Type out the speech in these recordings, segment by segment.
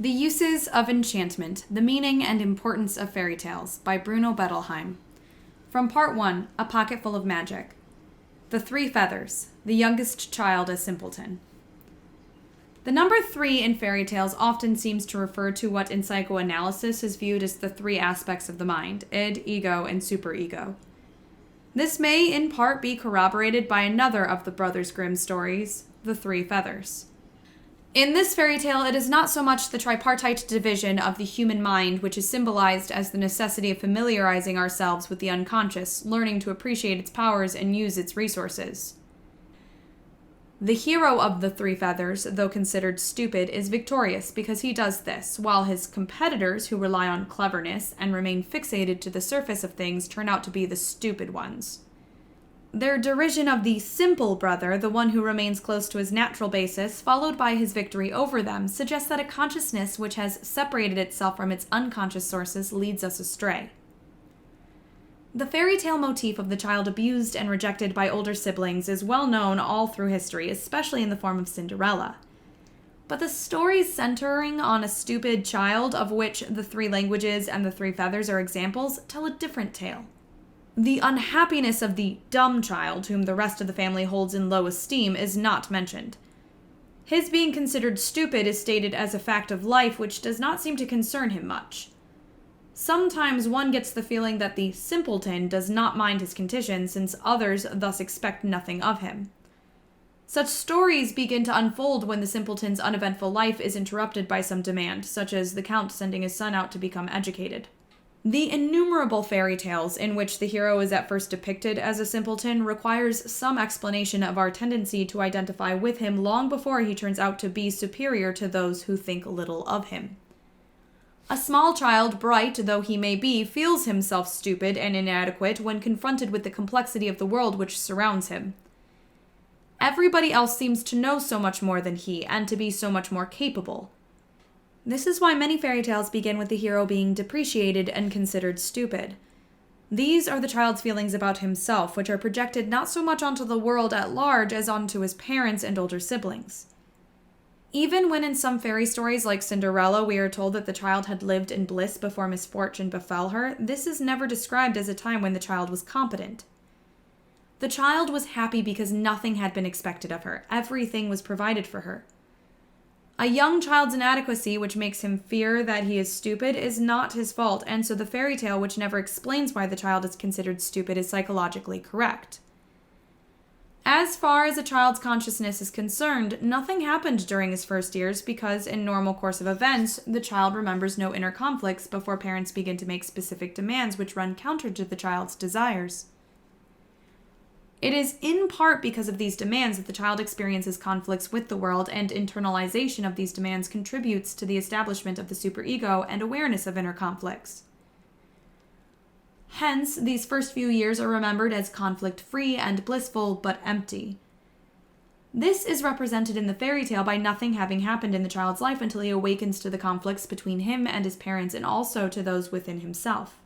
The Uses of Enchantment, The Meaning and Importance of Fairy Tales by Bruno Bettelheim. From Part 1, A Pocket Full of Magic. The Three Feathers, The Youngest Child a Simpleton. The number 3 in fairy tales often seems to refer to what in psychoanalysis is viewed as the three aspects of the mind, id, ego, and superego. This may in part be corroborated by another of the Brothers Grimm stories, The Three Feathers. In this fairy tale, it is not so much the tripartite division of the human mind which is symbolized as the necessity of familiarizing ourselves with the unconscious, learning to appreciate its powers and use its resources. The hero of the Three Feathers, though considered stupid, is victorious because he does this, while his competitors, who rely on cleverness and remain fixated to the surface of things, turn out to be the stupid ones. Their derision of the simple brother, the one who remains close to his natural basis, followed by his victory over them, suggests that a consciousness which has separated itself from its unconscious sources leads us astray. The fairy tale motif of the child abused and rejected by older siblings is well known all through history, especially in the form of Cinderella. But the stories centering on a stupid child, of which the three languages and the three feathers are examples, tell a different tale. The unhappiness of the dumb child, whom the rest of the family holds in low esteem, is not mentioned. His being considered stupid is stated as a fact of life which does not seem to concern him much. Sometimes one gets the feeling that the simpleton does not mind his condition, since others thus expect nothing of him. Such stories begin to unfold when the simpleton's uneventful life is interrupted by some demand, such as the count sending his son out to become educated. The innumerable fairy tales in which the hero is at first depicted as a simpleton requires some explanation of our tendency to identify with him long before he turns out to be superior to those who think little of him. A small child, bright though he may be, feels himself stupid and inadequate when confronted with the complexity of the world which surrounds him. Everybody else seems to know so much more than he, and to be so much more capable. This is why many fairy tales begin with the hero being depreciated and considered stupid. These are the child's feelings about himself, which are projected not so much onto the world at large as onto his parents and older siblings. Even when in some fairy stories like Cinderella we are told that the child had lived in bliss before misfortune befell her, this is never described as a time when the child was competent. The child was happy because nothing had been expected of her. Everything was provided for her. A young child's inadequacy, which makes him fear that he is stupid, is not his fault, and so the fairy tale, which never explains why the child is considered stupid, is psychologically correct. As far as a child's consciousness is concerned, nothing happened during his first years because, in normal course of events, the child remembers no inner conflicts before parents begin to make specific demands which run counter to the child's desires. It is in part because of these demands that the child experiences conflicts with the world, and internalization of these demands contributes to the establishment of the superego and awareness of inner conflicts. Hence, these first few years are remembered as conflict-free and blissful, but empty. This is represented in the fairy tale by nothing having happened in the child's life until he awakens to the conflicts between him and his parents, and also to those within himself.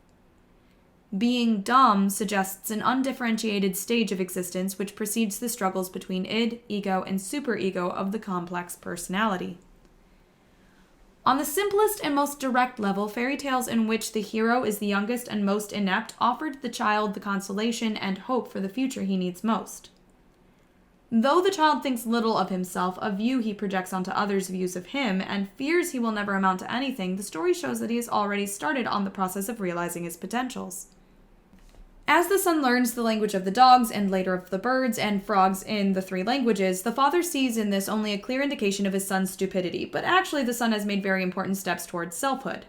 Being dumb suggests an undifferentiated stage of existence which precedes the struggles between id, ego, and superego of the complex personality. On the simplest and most direct level, fairy tales in which the hero is the youngest and most inept offered the child the consolation and hope for the future he needs most. Though the child thinks little of himself, a view he projects onto others' views of him, and fears he will never amount to anything, the story shows that he has already started on the process of realizing his potentials. As the son learns the language of the dogs and later of the birds and frogs in the three languages, the father sees in this only a clear indication of his son's stupidity, but actually the son has made very important steps towards selfhood.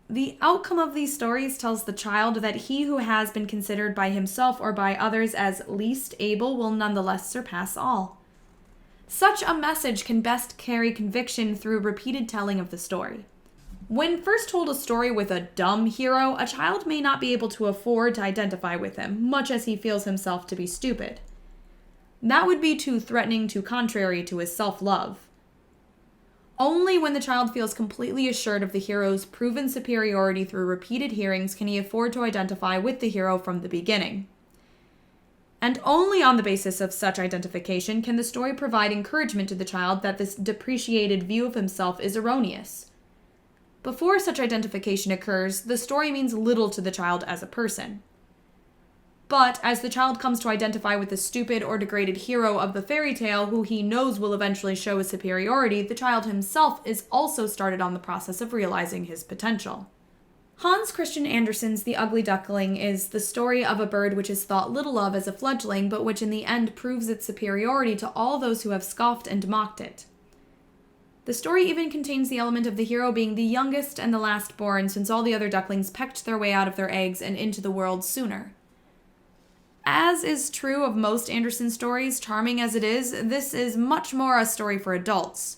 The outcome of these stories tells the child that he who has been considered by himself or by others as least able will nonetheless surpass all. Such a message can best carry conviction through repeated telling of the story. When first told a story with a dumb hero, a child may not be able to afford to identify with him, much as he feels himself to be stupid. That would be too threatening, too contrary to his self-love. Only when the child feels completely assured of the hero's proven superiority through repeated hearings can he afford to identify with the hero from the beginning. And only on the basis of such identification can the story provide encouragement to the child that this depreciated view of himself is erroneous. Before such identification occurs, the story means little to the child as a person. But as the child comes to identify with the stupid or degraded hero of the fairy tale who he knows will eventually show his superiority, the child himself is also started on the process of realizing his potential. Hans Christian Andersen's The Ugly Duckling is the story of a bird which is thought little of as a fledgling, but which in the end proves its superiority to all those who have scoffed and mocked it. The story even contains the element of the hero being the youngest and the last born, since all the other ducklings pecked their way out of their eggs and into the world sooner. As is true of most Andersen stories, charming as it is, this is much more a story for adults.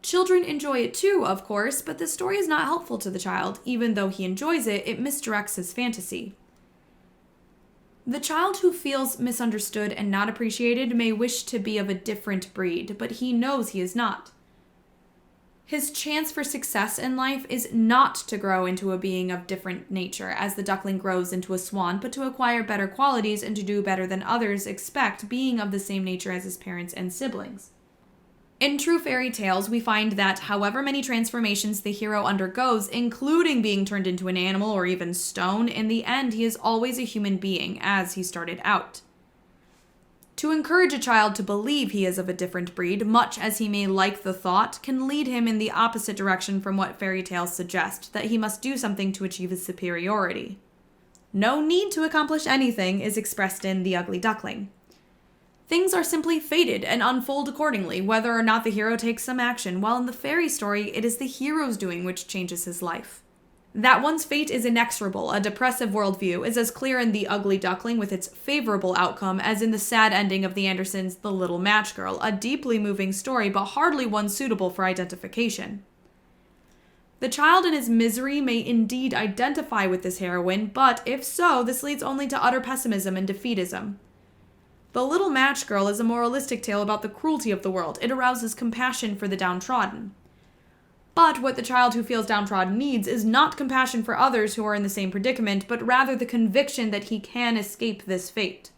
Children enjoy it too, of course, but the story is not helpful to the child. Even though he enjoys it, it misdirects his fantasy. The child who feels misunderstood and not appreciated may wish to be of a different breed, but he knows he is not. His chance for success in life is not to grow into a being of different nature, as the duckling grows into a swan, but to acquire better qualities and to do better than others expect, being of the same nature as his parents and siblings. In true fairy tales, we find that however many transformations the hero undergoes, including being turned into an animal or even stone, in the end he is always a human being, as he started out. To encourage a child to believe he is of a different breed, much as he may like the thought, can lead him in the opposite direction from what fairy tales suggest, that he must do something to achieve his superiority. No need to accomplish anything is expressed in The Ugly Duckling. Things are simply fated and unfold accordingly, whether or not the hero takes some action, while in the fairy story, it is the hero's doing which changes his life. That one's fate is inexorable, a depressive worldview, is as clear in The Ugly Duckling with its favorable outcome as in the sad ending of the Andersens' The Little Match Girl, a deeply moving story but hardly one suitable for identification. The child in his misery may indeed identify with this heroine, but if so, this leads only to utter pessimism and defeatism. The Little Match Girl is a moralistic tale about the cruelty of the world. It arouses compassion for the downtrodden. But what the child who feels downtrodden needs is not compassion for others who are in the same predicament, but rather the conviction that he can escape this fate.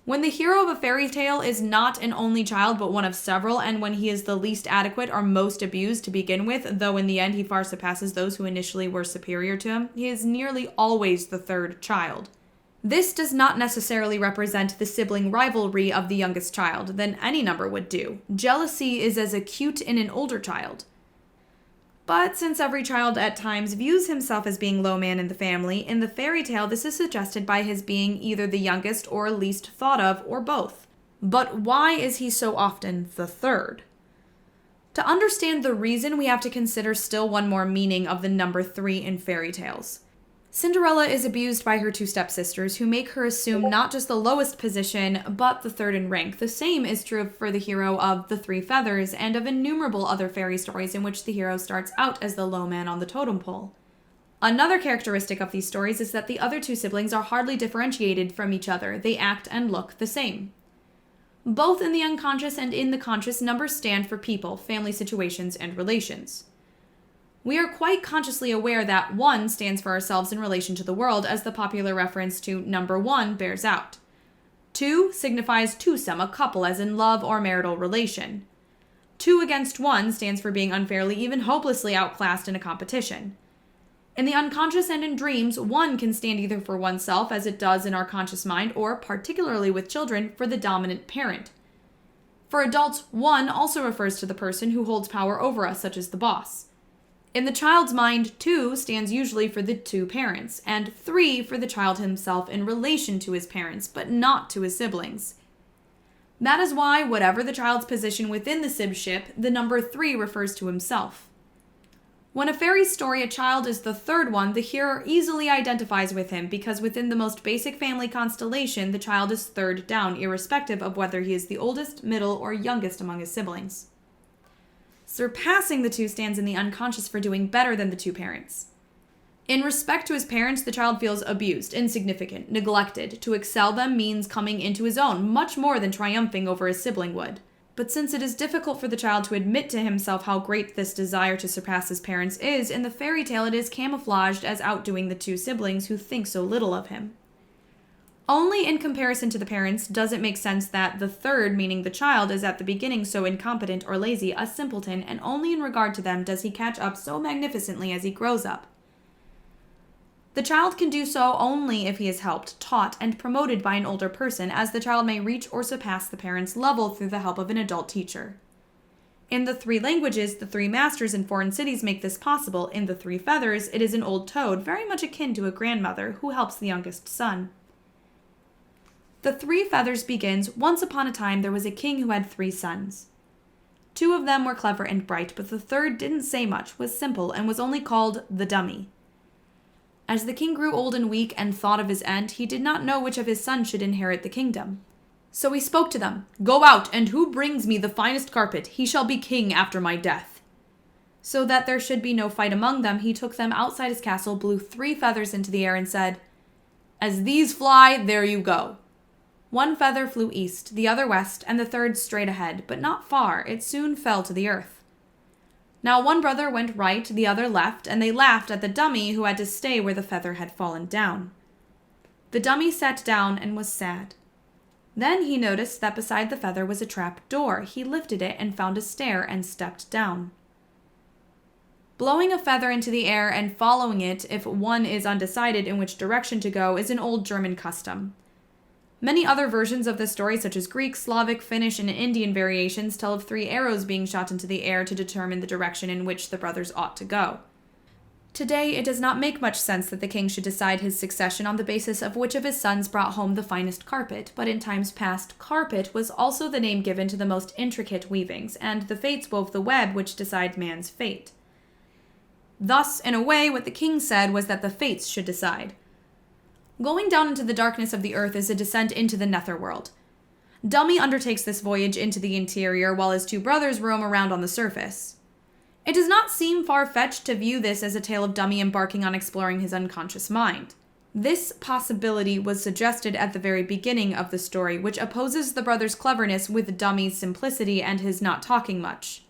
When the hero of a fairy tale is not an only child but one of several, and when he is the least adequate or most abused to begin with, though in the end he far surpasses those who initially were superior to him, he is nearly always the third child. This does not necessarily represent the sibling rivalry of the youngest child, than any number would do. Jealousy is as acute in an older child. But since every child at times views himself as being low man in the family, in the fairy tale this is suggested by his being either the youngest or least thought of, or both. But why is he so often the third? To understand the reason, we have to consider still one more meaning of the number 3 in fairy tales. Cinderella is abused by her two stepsisters, who make her assume not just the lowest position, but the third in rank. The same is true for the hero of The Three Feathers, and of innumerable other fairy stories in which the hero starts out as the low man on the totem pole. Another characteristic of these stories is that the other two siblings are hardly differentiated from each other. They act and look the same. Both in the unconscious and in the conscious, numbers stand for people, family situations, and relations. We are quite consciously aware that 1 stands for ourselves in relation to the world, as the popular reference to number 1 bears out. 2 signifies twosome, a couple, as in love or marital relation. 2 against 1 stands for being unfairly, even hopelessly outclassed in a competition. In the unconscious and in dreams, 1 can stand either for oneself, as it does in our conscious mind, or, particularly with children, for the dominant parent. For adults, 1 also refers to the person who holds power over us, such as the boss. In the child's mind, 2 stands usually for the two parents, and 3 for the child himself in relation to his parents, but not to his siblings. That is why, whatever the child's position within the sibship, the number 3 refers to himself. When a fairy story, a child is the third one, the hearer easily identifies with him, because within the most basic family constellation, the child is third down, irrespective of whether he is the oldest, middle, or youngest among his siblings. Surpassing the 2 stands in the unconscious for doing better than the two parents. In respect to his parents, the child feels abused, insignificant, neglected. To excel them means coming into his own, much more than triumphing over his sibling would. But since it is difficult for the child to admit to himself how great this desire to surpass his parents is, in the fairy tale it is camouflaged as outdoing the two siblings who think so little of him. Only in comparison to the parents does it make sense that the third, meaning the child, is at the beginning so incompetent or lazy, a simpleton, and only in regard to them does he catch up so magnificently as he grows up. The child can do so only if he is helped, taught, and promoted by an older person, as the child may reach or surpass the parent's level through the help of an adult teacher. In the three languages, the three masters in foreign cities make this possible. In the three feathers, it is an old toad, very much akin to a grandmother, who helps the youngest son. The three feathers begins, once upon a time there was a king who had 3 sons. 2 of them were clever and bright, but the third didn't say much, was simple, and was only called the dummy. As the king grew old and weak and thought of his end, he did not know which of his sons should inherit the kingdom. So he spoke to them, "Go out, and who brings me the finest carpet, he shall be king after my death." So that there should be no fight among them, he took them outside his castle, blew 3 feathers into the air, and said, "As these fly, there you go." 1 feather flew east, the other west, and the third straight ahead, but not far. It soon fell to the earth. Now 1 brother went right, the other left, and they laughed at the dummy who had to stay where the feather had fallen down. The dummy sat down and was sad. Then he noticed that beside the feather was a trap door. He lifted it and found a stair and stepped down. Blowing a feather into the air and following it if one is undecided in which direction to go is an old German custom. Many other versions of this story, such as Greek, Slavic, Finnish, and Indian variations, tell of 3 arrows being shot into the air to determine the direction in which the brothers ought to go. Today, it does not make much sense that the king should decide his succession on the basis of which of his sons brought home the finest carpet, but in times past, carpet was also the name given to the most intricate weavings, and the fates wove the web which decide man's fate. Thus, in a way, what the king said was that the fates should decide. Going down into the darkness of the earth is a descent into the netherworld. Dummy undertakes this voyage into the interior while his 2 brothers roam around on the surface. It does not seem far-fetched to view this as a tale of Dummy embarking on exploring his unconscious mind. This possibility was suggested at the very beginning of the story, which opposes the brothers' cleverness with Dummy's simplicity and his not talking much.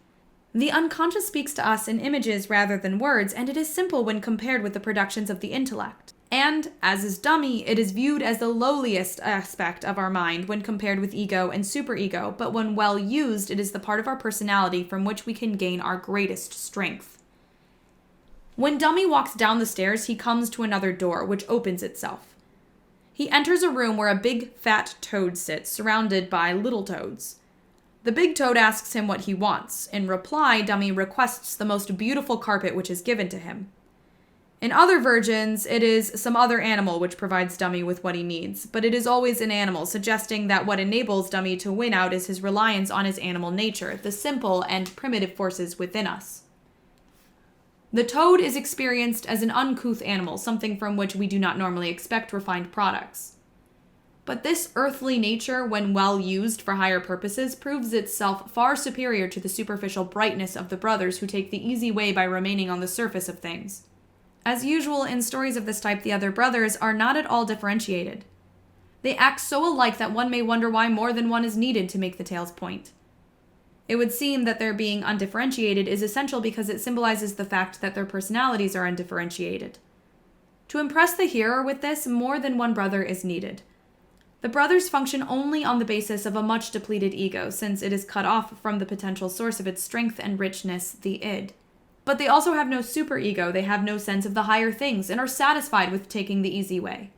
The unconscious speaks to us in images rather than words, and it is simple when compared with the productions of the intellect. And, as is Dummy, it is viewed as the lowliest aspect of our mind when compared with ego and superego, but when well used, it is the part of our personality from which we can gain our greatest strength. When Dummy walks down the stairs, he comes to another door, which opens itself. He enters a room where a big, fat toad sits, surrounded by little toads. The big toad asks him what he wants. In reply, Dummy requests the most beautiful carpet which is given to him. In other versions, it is some other animal which provides Dummy with what he needs, but it is always an animal, suggesting that what enables Dummy to win out is his reliance on his animal nature, the simple and primitive forces within us. The toad is experienced as an uncouth animal, something from which we do not normally expect refined products. But this earthly nature, when well used for higher purposes, proves itself far superior to the superficial brightness of the brothers who take the easy way by remaining on the surface of things. As usual in stories of this type, the other brothers are not at all differentiated. They act so alike that one may wonder why more than one is needed to make the tale's point. It would seem that their being undifferentiated is essential because it symbolizes the fact that their personalities are undifferentiated. To impress the hearer with this, more than one brother is needed. The brothers function only on the basis of a much depleted ego, since it is cut off from the potential source of its strength and richness, the id. But they also have no superego, they have no sense of the higher things, and are satisfied with taking the easy way.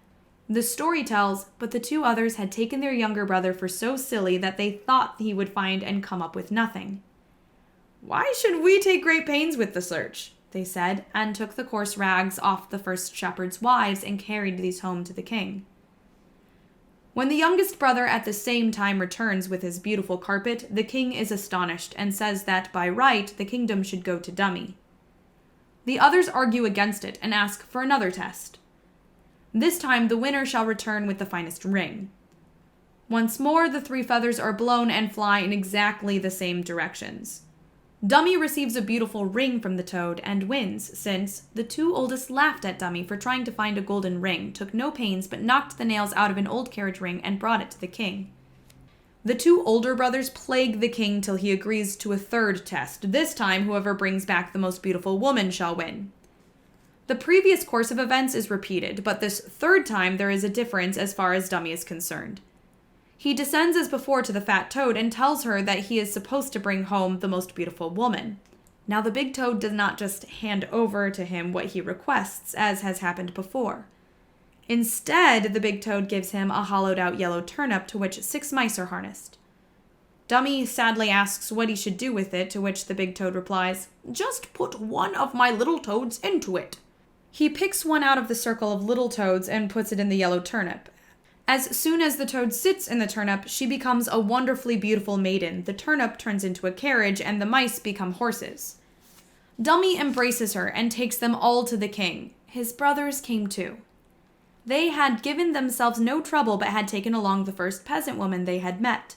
The story tells, but the 2 others had taken their younger brother for so silly that they thought he would find and come up with nothing. "Why should we take great pains with the search?" they said, and took the coarse rags off the first shepherd's wives and carried these home to the king. When the youngest brother at the same time returns with his beautiful carpet, the king is astonished and says that by right the kingdom should go to Dummy. The others argue against it and ask for another test. This time the winner shall return with the finest ring. Once more the 3 feathers are blown and fly in exactly the same directions. Dummy receives a beautiful ring from the toad and wins, since the 2 oldest laughed at Dummy for trying to find a golden ring, took no pains but knocked the nails out of an old carriage ring and brought it to the king. The 2 older brothers plague the king till he agrees to a 3rd test. This time, whoever brings back the most beautiful woman shall win. The previous course of events is repeated, but this third time there is a difference as far as Dummy is concerned. He descends as before to the fat toad and tells her that he is supposed to bring home the most beautiful woman. Now the big toad does not just hand over to him what he requests, as has happened before. Instead, the big toad gives him a hollowed out yellow turnip to which 6 mice are harnessed. Dummy sadly asks what he should do with it, to which the big toad replies, "Just put one of my little toads into it." He picks one out of the circle of little toads and puts it in the yellow turnip. As soon as the toad sits in the turnip, she becomes a wonderfully beautiful maiden. The turnip turns into a carriage, and the mice become horses. Dummy embraces her and takes them all to the king. His brothers came too. They had given themselves no trouble but had taken along the first peasant woman they had met.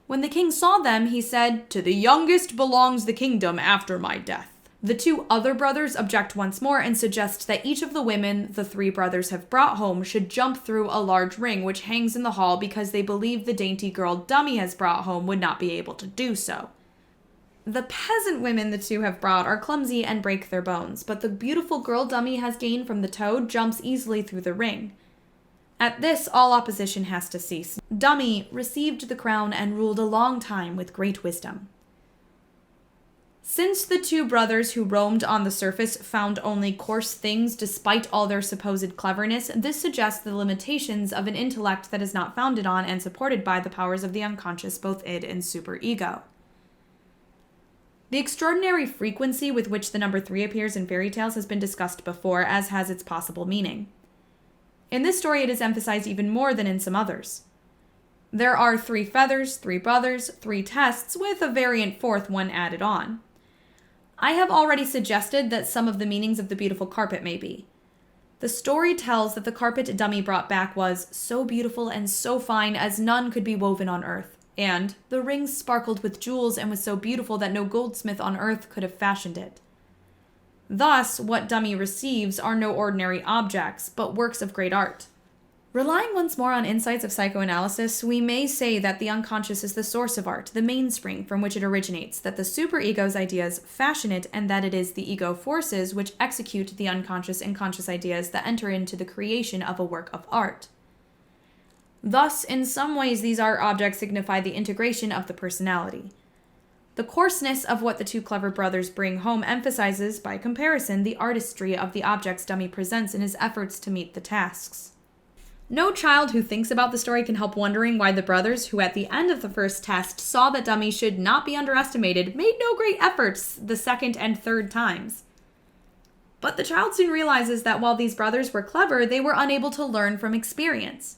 When the king saw them, he said, "To the youngest belongs the kingdom after my death." The 2 other brothers object once more and suggest that each of the women the 3 brothers have brought home should jump through a large ring which hangs in the hall because they believe the dainty girl Dummy has brought home would not be able to do so. The peasant women the 2 have brought are clumsy and break their bones, but the beautiful girl Dummy has gained from the toad jumps easily through the ring. At this, all opposition has to cease. Dummy received the crown and ruled a long time with great wisdom. Since the 2 brothers who roamed on the surface found only coarse things despite all their supposed cleverness, this suggests the limitations of an intellect that is not founded on and supported by the powers of the unconscious, both id and superego. The extraordinary frequency with which the number 3 appears in fairy tales has been discussed before, as has its possible meaning. In this story, it is emphasized even more than in some others. There are 3 feathers, 3 brothers, 3 tests, with a variant 4th one added on. I have already suggested that some of the meanings of the beautiful carpet may be. The story tells that the carpet Dummy brought back was so beautiful and so fine as none could be woven on earth, and the rings sparkled with jewels and was so beautiful that no goldsmith on earth could have fashioned it. Thus, what Dummy receives are no ordinary objects, but works of great art. Relying once more on insights of psychoanalysis, we may say that the unconscious is the source of art, the mainspring from which it originates, that the superego's ideas fashion it, and that it is the ego forces which execute the unconscious and conscious ideas that enter into the creation of a work of art. Thus, in some ways, these art objects signify the integration of the personality. The coarseness of what the 2 clever brothers bring home emphasizes, by comparison, the artistry of the objects Dummy presents in his efforts to meet the tasks. No child who thinks about the story can help wondering why the brothers, who at the end of the first test saw that Dummy should not be underestimated, made no great efforts the second and third times. But the child soon realizes that while these brothers were clever, they were unable to learn from experience.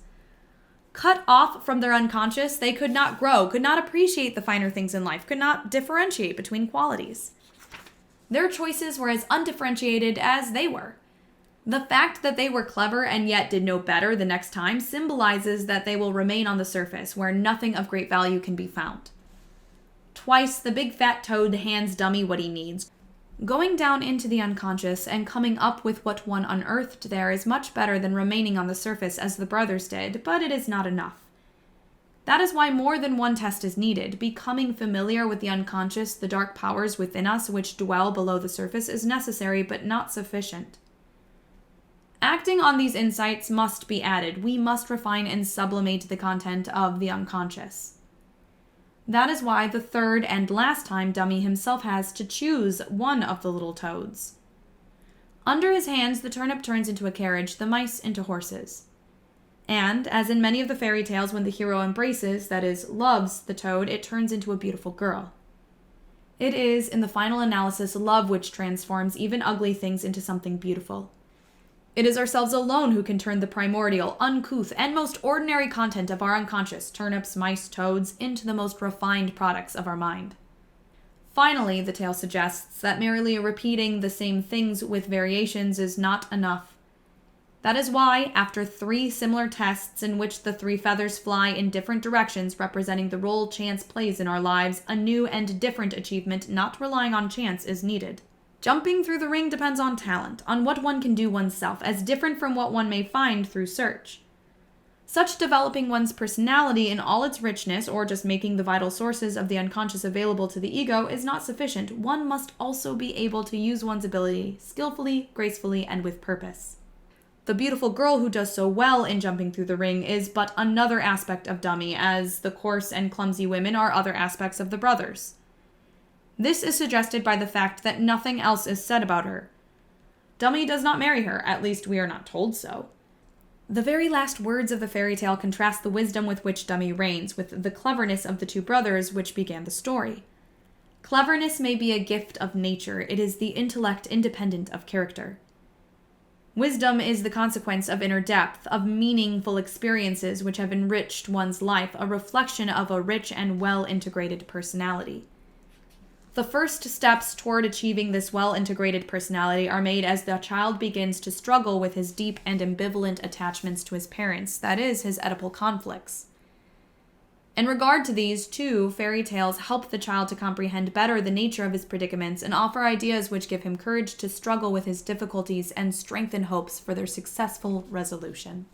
Cut off from their unconscious, they could not grow, could not appreciate the finer things in life, could not differentiate between qualities. Their choices were as undifferentiated as they were. The fact that they were clever and yet did no better the next time symbolizes that they will remain on the surface, where nothing of great value can be found. Twice, the big fat toad hands Dummy what he needs. Going down into the unconscious and coming up with what one unearthed there is much better than remaining on the surface as the brothers did, but it is not enough. That is why more than one test is needed. Becoming familiar with the unconscious, the dark powers within us which dwell below the surface, is necessary but not sufficient. Acting on these insights must be added. We must refine and sublimate the content of the unconscious. That is why the third and last time Dummy himself has to choose one of the little toads. Under his hands, the turnip turns into a carriage, the mice into horses. And, as in many of the fairy tales, when the hero embraces, that is, loves, the toad, it turns into a beautiful girl. It is, in the final analysis, love which transforms even ugly things into something beautiful. It is ourselves alone who can turn the primordial, uncouth, and most ordinary content of our unconscious, turnips, mice, toads, into the most refined products of our mind. Finally, the tale suggests that merely repeating the same things with variations is not enough. That is why, after 3 similar tests in which the 3 feathers fly in different directions representing the role chance plays in our lives, a new and different achievement not relying on chance is needed. Jumping through the ring depends on talent, on what one can do oneself, as different from what one may find through search. Such developing one's personality in all its richness, or just making the vital sources of the unconscious available to the ego, is not sufficient. One must also be able to use one's ability skillfully, gracefully, and with purpose. The beautiful girl who does so well in jumping through the ring is but another aspect of Dummy, as the coarse and clumsy women are other aspects of the brothers. This is suggested by the fact that nothing else is said about her. Dummy does not marry her, at least we are not told so. The very last words of the fairy tale contrast the wisdom with which Dummy reigns with the cleverness of the two brothers which began the story. Cleverness may be a gift of nature, it is the intellect independent of character. Wisdom is the consequence of inner depth, of meaningful experiences which have enriched one's life, a reflection of a rich and well-integrated personality. The first steps toward achieving this well-integrated personality are made as the child begins to struggle with his deep and ambivalent attachments to his parents, that is, his Oedipal conflicts. In regard to these, too, fairy tales help the child to comprehend better the nature of his predicaments and offer ideas which give him courage to struggle with his difficulties and strengthen hopes for their successful resolution.